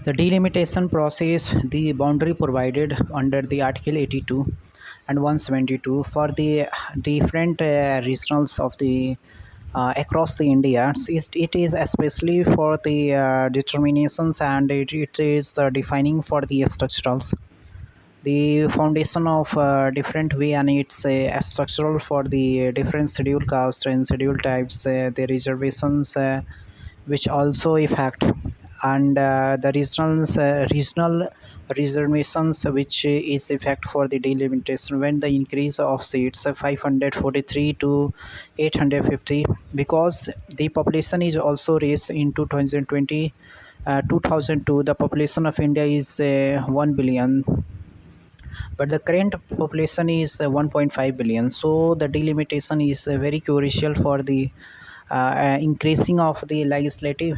The delimitation process, the boundary provided under the Article 82 and 172 for the different regionals of the across the India. It is especially for the determinations, and it is the defining for the structurals. The foundation of different way, and it's structural for the different schedule castes and schedule types, the reservations which also affect, and the regional reservations which is effect for the delimitation when the increase of seats 543 to 850, because the population is also raised in 2020. 2002 the population of India is 1 billion, but the current population is 1.5 billion. So the delimitation is very crucial for the increasing of the legislative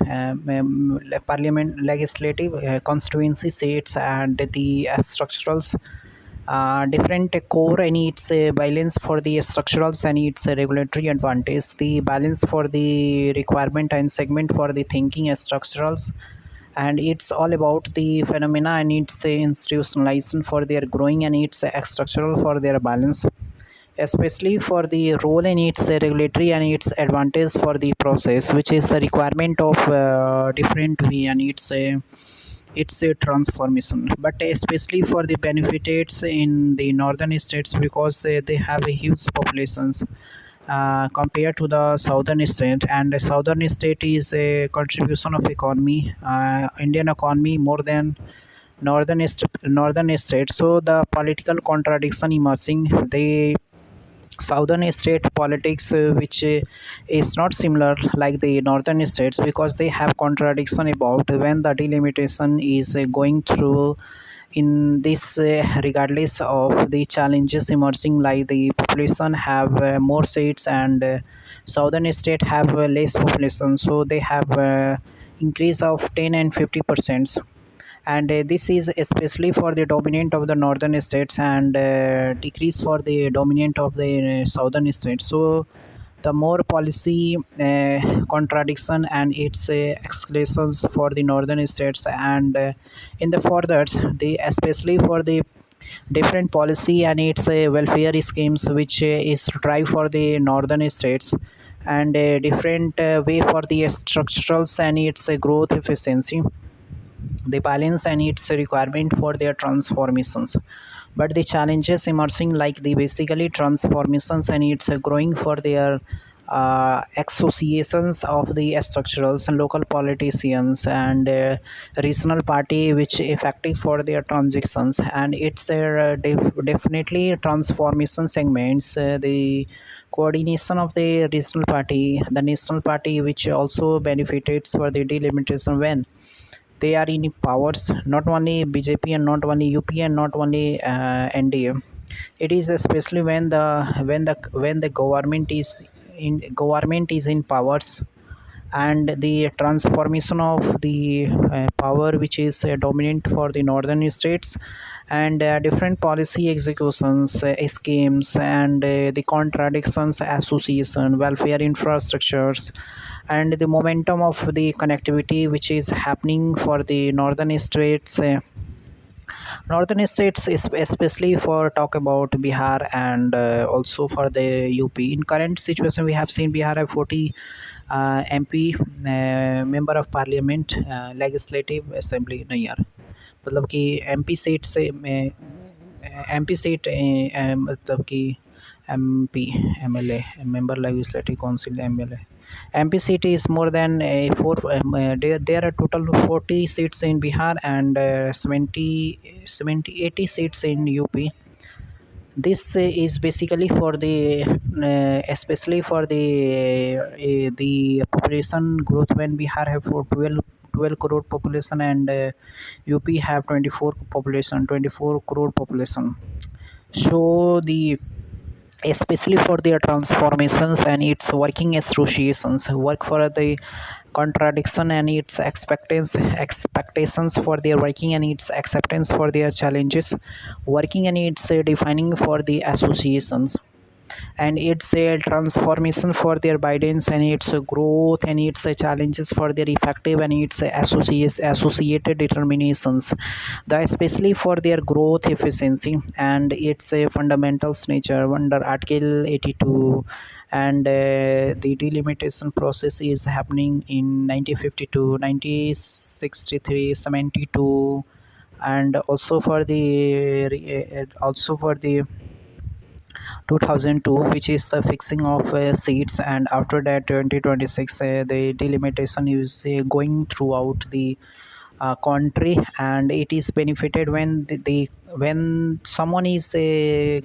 parliament legislative constituency seats, and the structurals different core and its balance for the structurals and its regulatory advantage, the balance for the requirement and segment for the thinking structurals, and it's all about the phenomena and its institutionalization for their growing and its structural for their balance, especially for the role in its regulatory and its advantage for the process, which is the requirement of different way and its a transformation, but especially for the benefits in the northern states, because they have a huge populations compared to the southern state, and the southern state is a contribution of economy, Indian economy more than northern state. So the political contradiction emerging, the southern state politics which is not similar like the northern states, because they have contradiction about when the delimitation is going through in this regardless of the challenges emerging, like the population have more seats, and southern state have less population, so they have increase of 10 and 50%, and this is especially for the dominant of the northern states, and decrease for the dominant of the southern states. So the more policy contradiction and its escalations for the northern states, and in the further the especially for the different policy and its welfare schemes which is drive for the northern states, and a different way for the structurals and its growth efficiency, the balance and its requirement for their transformations, but the challenges emerging like the basically transformations and its growing for their associations of the structurals and local politicians, and regional party which effective for their transactions, and it's definitely transformation segments, the coordination of the regional party, the national party which also benefits for the delimitation when they are in powers, not only BJP and not only UP and not only NDA. It is especially when the government is in powers, and the transformation of the power which is dominant for the northern states, and different policy executions schemes, and the contradictions association welfare infrastructures, and the momentum of the connectivity which is happening for the northern states is especially for talk about Bihar, and also for the UP. In current situation we have seen Bihar have 40 MP member of parliament, legislative assembly नहीं यार, मतलब कि MP seat से MP seat मतलब कि MP MLA member legislative council MLA MP seat is more than four. There are total 40 seats in Bihar, and 80 seats in UP. This is basically for the especially for the population growth, when Bihar have for 12 crore population, and UP have 24 crore population. So the especially for their transformations and its working associations work for the contradiction and its expectations for their working and its acceptance for their challenges working, and its defining for the associations. and it's a transformation for their guidance, and it's a growth, and it's a challenges for their effective, and it's a associated determinations, the especially for their growth efficiency, and it's a fundamentals nature under article 82. And the delimitation process is happening in 1952, 1963, 72, and also for the also for the 2002, which is the fixing of seats, and after that 2026, the delimitation is going throughout the country, and it is benefited when when someone is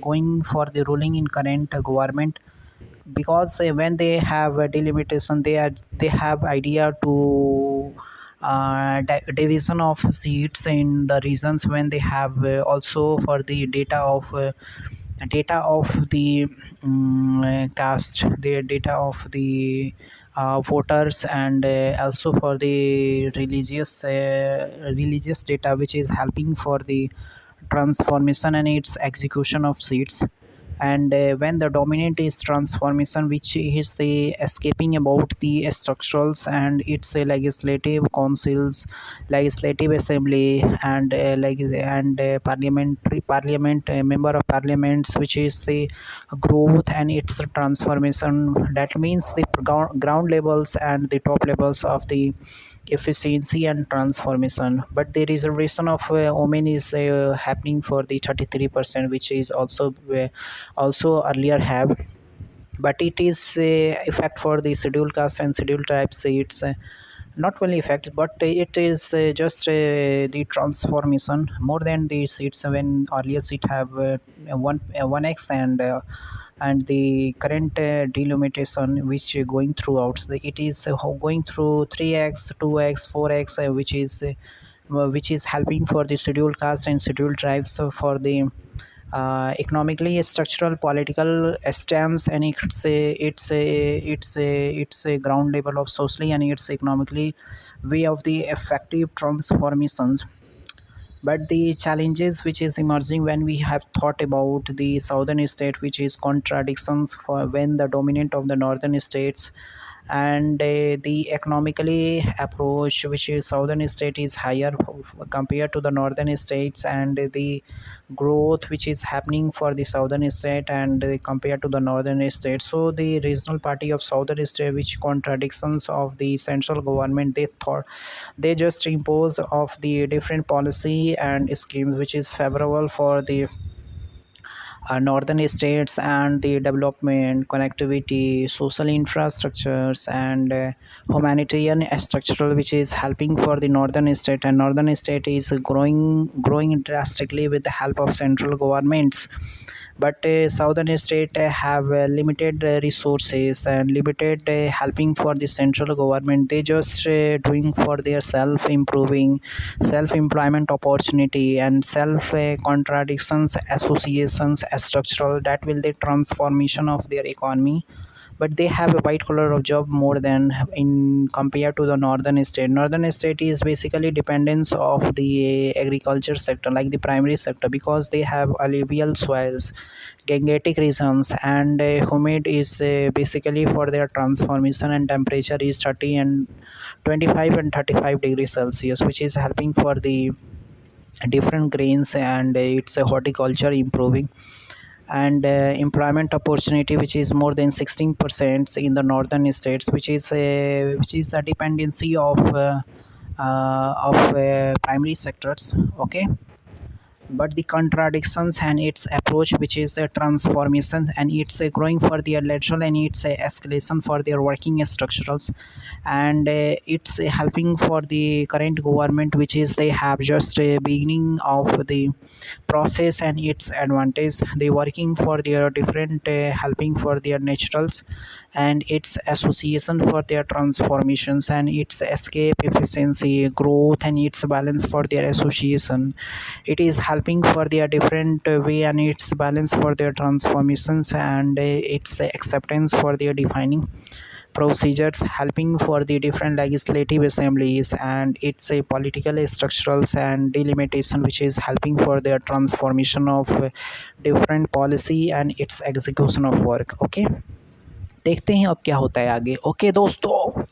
going for the ruling in current government, because when they have a delimitation, they have idea to division of seats in the regions, when they have also for the data of the caste, the data of the voters, and also for the religious data, which is helping for the transformation and its execution of seats. And when the dominant is transformation, which is the escaping about the structurals, and it's a legislative councils, legislative assembly, and parliament member of parliaments, which is the growth and its transformation. That means the ground levels and the top levels of the efficiency and transformation. But the reservation of women is happening for the 33%, which is also earlier have, but it is effect for the scheduled caste and scheduled tribes. It's not only effect, but it is just the transformation more than the seats, when earlier seat have 1x, and the current delimitation which going throughout it is going through 3x, 2x, 4x, which is helping for the scheduled caste and scheduled tribes for the economically structural political stance, and it's a ground level of socially, and it's economically way of the effective transformations. But the challenges which is emerging when we have thought about the southern state, which is contradictions for when the dominant of the northern states, and the economically approach, which is southern state is higher compared to the northern states, and the growth which is happening for the southern state, and compared to the northern state. So the regional party of southern state, which contradictions of the central government, they thought they just impose of the different policy and schemes which is favorable for the northern states, and the development, connectivity, social infrastructures, and humanitarian structural, which is helping for the northern state, and northern state is growing drastically with the help of central governments. But southern state have limited resources and limited helping for the central government. They just doing for their self improving, self employment opportunity, and self contradictions associations structural, that will the transformation of their economy. But they have a white collar of job more than in compared to the northern state. Northern state is basically dependence of the agriculture sector, like the primary sector, because they have alluvial soils, gangetic regions, and humid is basically for their transformation, and temperature is 30 and 25 and 35 degrees celsius, which is helping for the different grains, and it's a horticulture improving. And employment opportunity, which is more than 16% in the northern states, which is the dependency of primary sectors. Okay, but the contradictions and its approach, which is the transformation, and it's growing for their lateral, and it's escalation for their working structurals. And it's helping for the current government, which is they have just a beginning of the process, and its advantage, they working for their different helping for their naturals, and its association for their transformations, and its escape efficiency growth, and its balance for their association. It is helping for their different way, and its balance for their transformations, and its acceptance for their defining. procedures helping for the different legislative assemblies, and it's a political structurals and delimitation which is helping for their transformation of different policy and its execution of work. Okay, देखते हैं अब क्या होता है आगे। Okay दोस्तों।